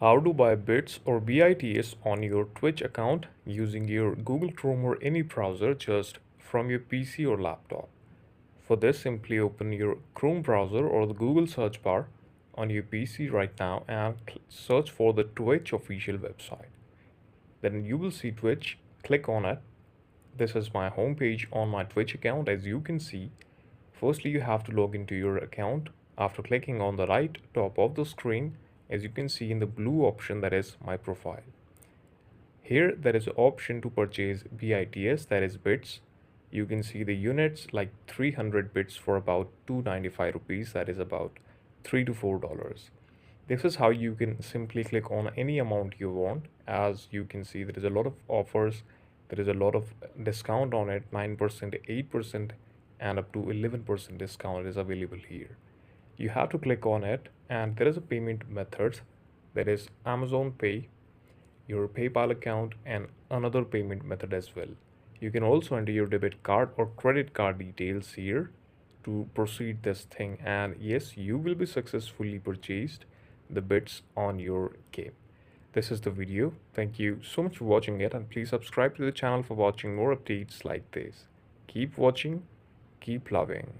How to buy bits or BITS on your Twitch account using your Google Chrome or any browser just from your PC or laptop. For this, simply open your Chrome browser or the Google search bar on your PC right now and search for the Twitch official website. Then you will see Twitch, click on it. This is my homepage on my Twitch account. As you can see, firstly you have to log into your account. After clicking on the right top of the screen, as you can see in the blue option, that is my profile. Here there is an option to purchase BITS, that is bits. You can see the units like 300 bits for about 295 rupees, that is about $3 to $4. This is how you can simply click on any amount you want. As you can see, there is a lot of offers, there is a lot of discount on it, 9%, 8%, and up to 11% discount is available here. You have to click on it, and there is a payment methods, that is Amazon Pay, your PayPal account, and another payment method as well. You can also enter your debit card or credit card details here to proceed this thing, and yes, you will be successfully purchased the bits on your game. This is the video. Thank you so much for watching it, and please subscribe to the channel for watching more updates like this. Keep watching, keep loving.